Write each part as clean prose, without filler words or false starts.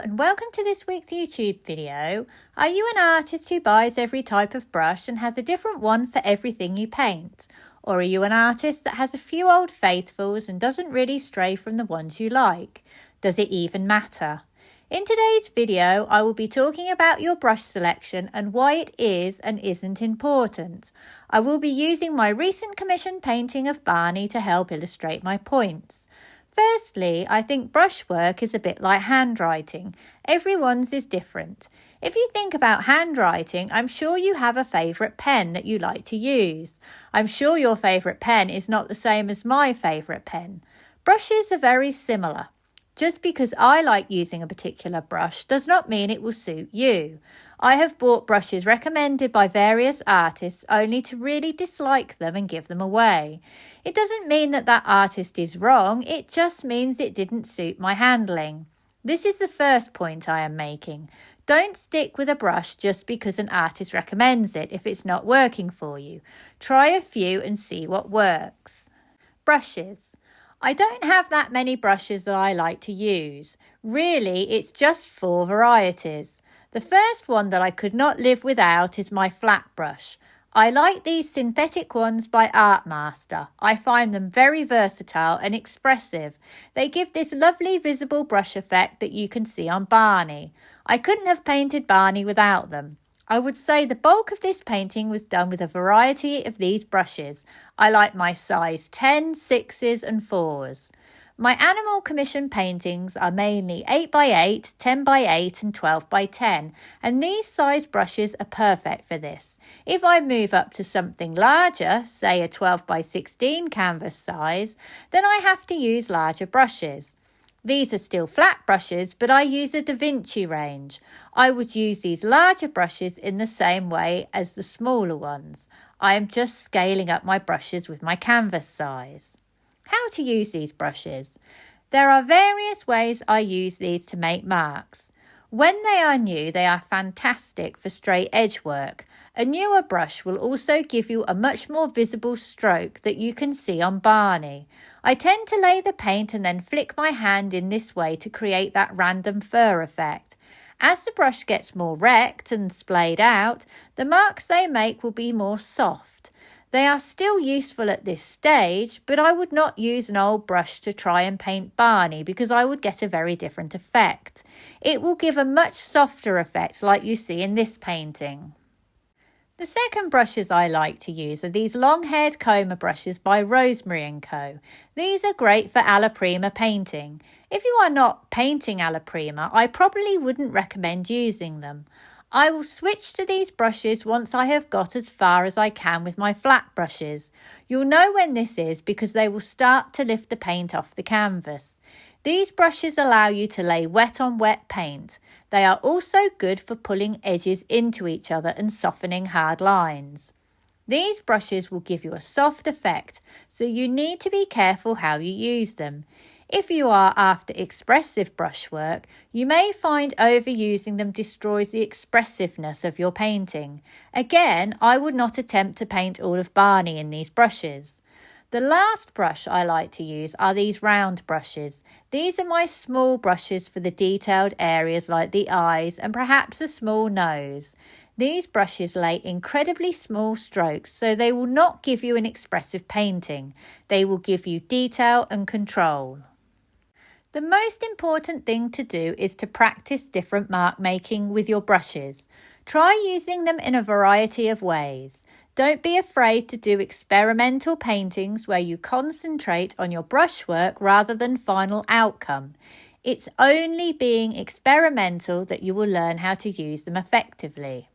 and welcome to this week's YouTube video. Are you an artist who buys every type of brush and has a different one for everything you paint? Or are you an artist that has a few old faithfuls and doesn't really stray from the ones you like? Does it even matter? In today's video, I will be talking about your brush selection and why it is and isn't important. I will be using my recent commission painting of Barney to help illustrate my points. Firstly, I think brushwork is a bit like handwriting. Everyone's is different. If you think about handwriting, I'm sure you have a favourite pen that you like to use. I'm sure your favourite pen is not the same as my favourite pen. Brushes are very similar. Just because I like using a particular brush does not mean it will suit you. I have bought brushes recommended by various artists only to really dislike them and give them away. It doesn't mean that that artist is wrong, it just means it didn't suit my handling. This is the first point I am making. Don't stick with a brush just because an artist recommends it if it's not working for you. Try a few and see what works. Brushes. I don't have that many brushes that I like to use. Really, it's just 4 varieties. The first one that I could not live without is my flat brush. I like these synthetic ones by Artmaster. I find them very versatile and expressive. They give this lovely visible brush effect that you can see on Barney. I couldn't have painted Barney without them. I would say the bulk of this painting was done with a variety of these brushes. I like my size 10, 6s and 4s. My animal commission paintings are mainly 8x8, 10x8 and 12x10, and these size brushes are perfect for this. If I move up to something larger, say a 12x16 canvas size, then I have to use larger brushes. These are still flat brushes, but I use a Da Vinci range. I would use these larger brushes in the same way as the smaller ones. I am just scaling up my brushes with my canvas size. How to use these brushes? There are various ways I use these to make marks. When they are new, they are fantastic for straight edge work. A newer brush will also give you a much more visible stroke that you can see on Barney. I tend to lay the paint and then flick my hand in this way to create that random fur effect. As the brush gets more wrecked and splayed out, the marks they make will be more soft. They are still useful at this stage, but I would not use an old brush to try and paint Barney because I would get a very different effect. It will give a much softer effect like you see in this painting. The second brushes I like to use are these long-haired comber brushes by Rosemary & Co. These are great for Alla prima painting. If you are not painting Alla prima, I probably wouldn't recommend using them. I will switch to these brushes once I have got as far as I can with my flat brushes. You'll know when this is because they will start to lift the paint off the canvas. These brushes allow you to lay wet on wet paint. They are also good for pulling edges into each other and softening hard lines. These brushes will give you a soft effect, so you need to be careful how you use them. If you are after expressive brushwork, you may find overusing them destroys the expressiveness of your painting. Again, I would not attempt to paint all of Barney in these brushes. The last brush I like to use are these round brushes. These are my small brushes for the detailed areas like the eyes and perhaps a small nose. These brushes lay incredibly small strokes, so they will not give you an expressive painting. They will give you detail and control. The most important thing to do is to practice different mark making with your brushes. Try using them in a variety of ways. Don't be afraid to do experimental paintings where you concentrate on your brushwork rather than final outcome. It's only being experimental that you will learn how to use them effectively.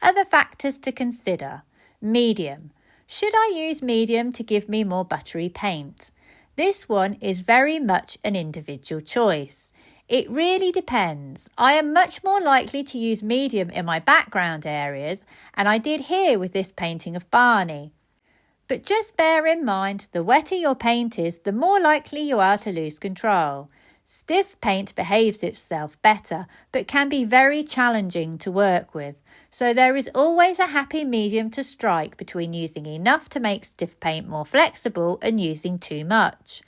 Other factors to consider. Medium. Should I use medium to give me more buttery paint? This one is very much an individual choice. It really depends. I am much more likely to use medium in my background areas, and I did here with this painting of Barney. But just bear in mind, the wetter your paint is, the more likely you are to lose control. Stiff paint behaves itself better, but can be very challenging to work with. So there is always a happy medium to strike between using enough to make stiff paint more flexible and using too much.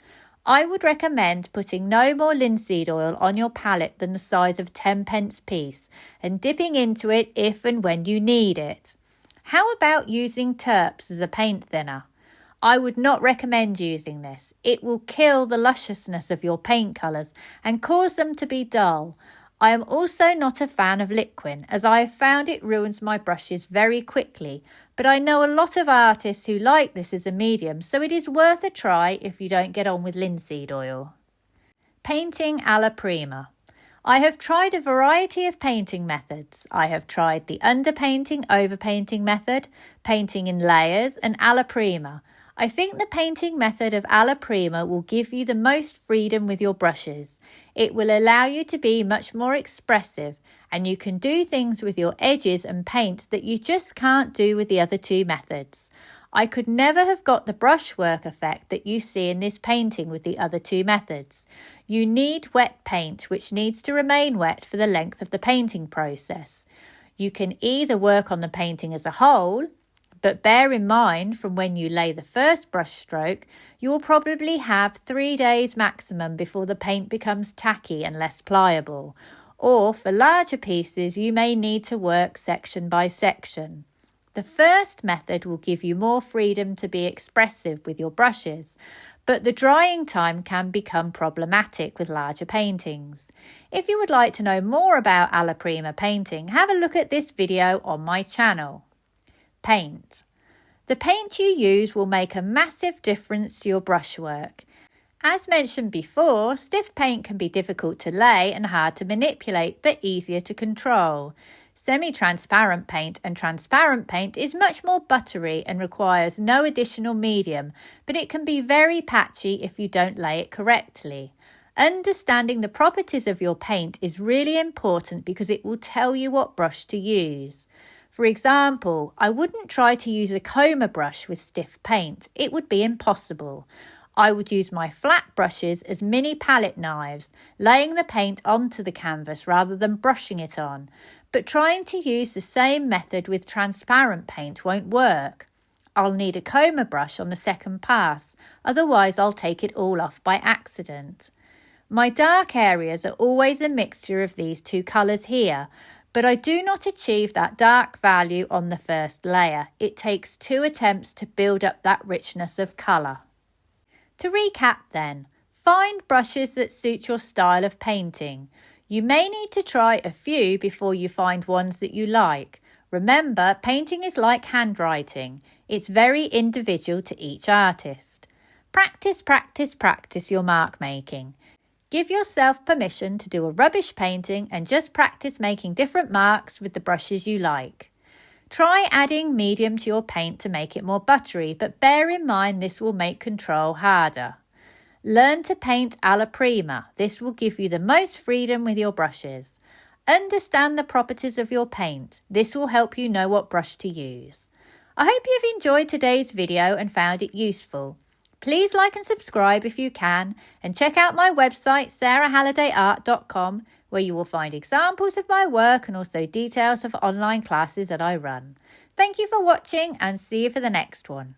I would recommend putting no more linseed oil on your palette than the size of 10p piece and dipping into it if and when you need it. How about using terps as a paint thinner? I would not recommend using this. It will kill the lusciousness of your paint colours and cause them to be dull. I am also not a fan of liquid, as I have found it ruins my brushes very quickly, but I know a lot of artists who like this as a medium, so it is worth a try if you don't get on with linseed oil. Painting alla prima. I have tried a variety of painting methods. I have tried the underpainting, overpainting method, painting in layers, and alla prima. I think the painting method of alla prima will give you the most freedom with your brushes. It will allow you to be much more expressive, and you can do things with your edges and paint that you just can't do with the other two methods. I could never have got the brushwork effect that you see in this painting with the other two methods. You need wet paint, which needs to remain wet for the length of the painting process. You can either work on the painting as a whole, but bear in mind from when you lay the first brush stroke, you will probably have 3 days maximum before the paint becomes tacky and less pliable. Or for larger pieces, you may need to work section by section. The first method will give you more freedom to be expressive with your brushes, but the drying time can become problematic with larger paintings. If you would like to know more about alla prima painting, have a look at this video on my channel. Paint. The paint you use will make a massive difference to your brushwork. As mentioned before, stiff paint can be difficult to lay and hard to manipulate, but easier to control. Semi-transparent paint and transparent paint is much more buttery and requires no additional medium, but it can be very patchy if you don't lay it correctly. Understanding the properties of your paint is really important because it will tell you what brush to use. For example, I wouldn't try to use a comber brush with stiff paint. It would be impossible. I would use my flat brushes as mini palette knives, laying the paint onto the canvas rather than brushing it on. But trying to use the same method with transparent paint won't work. I'll need a comber brush on the second pass, otherwise I'll take it all off by accident. My dark areas are always a mixture of these two colours here, but I do not achieve that dark value on the first layer. It takes 2 attempts to build up that richness of colour. To recap then, find brushes that suit your style of painting. You may need to try a few before you find ones that you like. Remember, painting is like handwriting. It's very individual to each artist. Practice, practice, practice your mark making. Give yourself permission to do a rubbish painting and just practice making different marks with the brushes you like. Try adding medium to your paint to make it more buttery, but bear in mind this will make control harder. Learn to paint alla prima. This will give you the most freedom with your brushes. Understand the properties of your paint. This will help you know what brush to use. I hope you've enjoyed today's video and found it useful. Please like and subscribe if you can, and check out my website sarahhallidayart.com, where you will find examples of my work and also details of online classes that I run. Thank you for watching and see you for the next one.